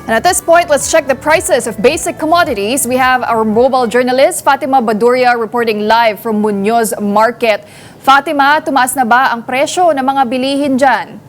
And at this point, let's check the prices of basic commodities. We have our mobile journalist, Fatima Baduria, reporting live from Muñoz Market. Fatima, tumaas na ba ang presyo ng mga bilihin dyan?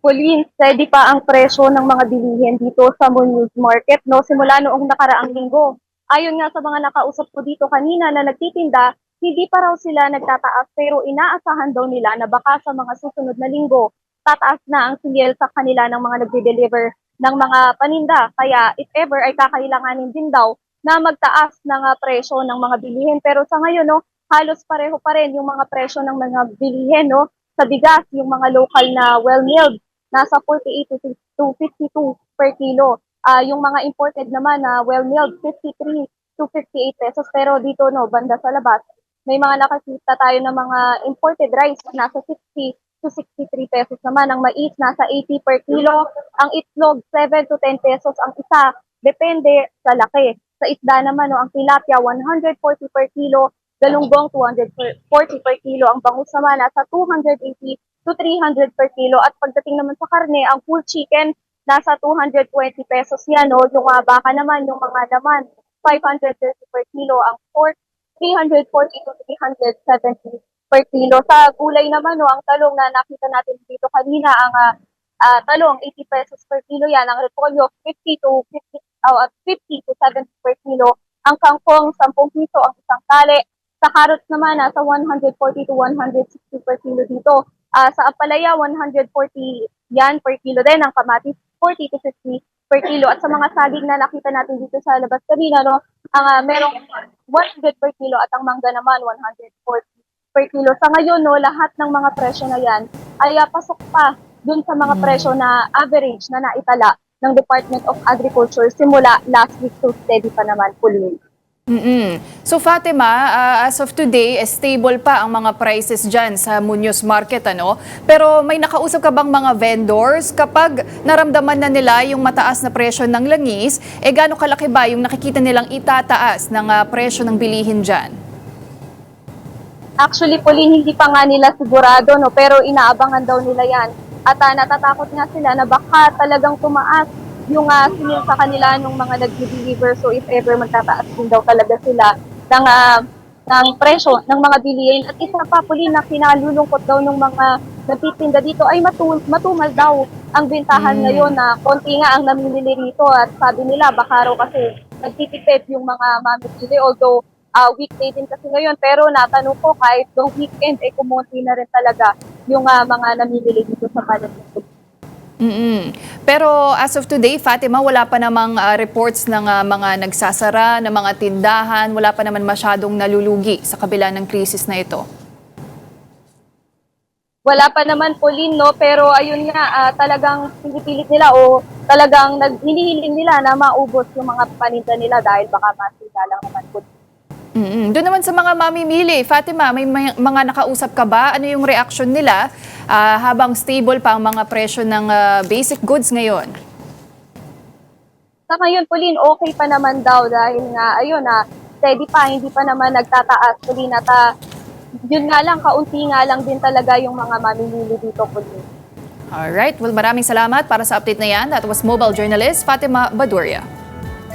Pauline, steady pa ang presyo ng mga bilihin dito sa Muñoz Market simula noong nakaraang linggo. Ayon nga sa mga nakausap ko dito kanina na nagtitinda, hindi pa raw sila nagtataas pero inaasahan daw nila na baka sa mga susunod na linggo, tataas na ang singil sa kanila ng mga nagde-deliver ng mga paninda. Kaya if ever ay kakailanganin din daw na magtaas ng presyo ng mga bilihin. Pero sa ngayon, halos pareho pa rin yung mga presyo ng mga bilihin. Sa bigas, yung mga local na well-milled, nasa 48 to 52 per kilo. Yung mga imported naman na well-milled, 53 to 58 pesos. Pero dito, banda sa labas, may mga nakakita tayo ng mga imported rice, nasa 60 to 63 pesos naman. Ang mais, nasa 80 per kilo. Ang itlog, 7 to 10 pesos ang isa. Depende sa laki. Sa isda naman, ang tilapia, 140 per kilo. Galunggong, 240 per kilo. Ang bangus naman, nasa 280 to 300 per kilo. At pagdating naman sa karne, ang full chicken, nasa 220 pesos yan. Yung baka naman, yung mga laman, 530 per kilo. Ang pork, 340 to 370 per kilo. Sa gulay naman, ang talong na nakita natin dito kanina, ang talong, 80 pesos per kilo yan. Ang repolyo, 50 to 70 per kilo. Ang kangkong, 10 piso ang isang tali. Sa carrots naman, nasa 140 to 160 per kilo dito. Sa ampalaya, 140 yan per kilo din. Ang kamatis, 40 to 50 per kilo. At sa mga saging na nakita natin dito sa labas kanina, ang merong 100 per kilo at ang mangga naman, 140 per kilo. Sa ngayon, lahat ng mga presyo na yan ay pasok pa dun sa mga presyo na average na naitala ng Department of Agriculture simula last week to steady pa naman, Pauline. So Fatima, as of today, stable pa ang mga prices dyan sa Muñoz Market, ano? Pero may nakausap ka bang mga vendors kapag naramdaman na nila yung mataas na presyo ng langis, gaano kalaki ba yung nakikita nilang itataas ng presyo ng bilihin dyan? Actually, Pauline, hindi pa nga nila sigurado, pero inaabangan daw nila yan. At natatakot nga sila na baka talagang tumaas yung singil sa kanila ng mga nag-deliver. So if ever magtataas din daw talaga sila ng presyo ng mga bilihin. At isa pa, Pauline, na kinalulungkot daw ng mga nagtitinda dito ay matumal daw ang bintahan ngayon na konti nga ang namimili rito. At sabi nila, baka raw kasi nagtitipid yung mga mamimili. Although weekday din kasi ngayon, pero natanong ko kahit noong weekend ay kumunti na rin talaga yung mga namimili dito sa Palestine. Pero as of today, Fatima, wala pa namang reports ng mga nagsasara, ng mga tindahan, wala pa naman masyadong nalulugi sa kabila ng krisis na ito. Wala pa naman, Pauline, pero ayun nga, talagang pinipilit nila o talagang hinihiling nila na maubos yung mga paninda nila dahil baka masira lang naman po. Doon naman sa mga mamimili, Fatima, may mga nakausap ka ba? Ano yung reaction nila habang stable pa ang mga presyo ng basic goods ngayon? Sa ngayon, Pauline, okay pa naman daw dahil nga, ayun steady pa, hindi pa naman nagtataas. Pauline, at yun nga lang, kaunti nga lang din talaga yung mga mamimili dito, Pauline. Alright, well maraming salamat para sa update na yan. That was mobile journalist Fatima Baduria.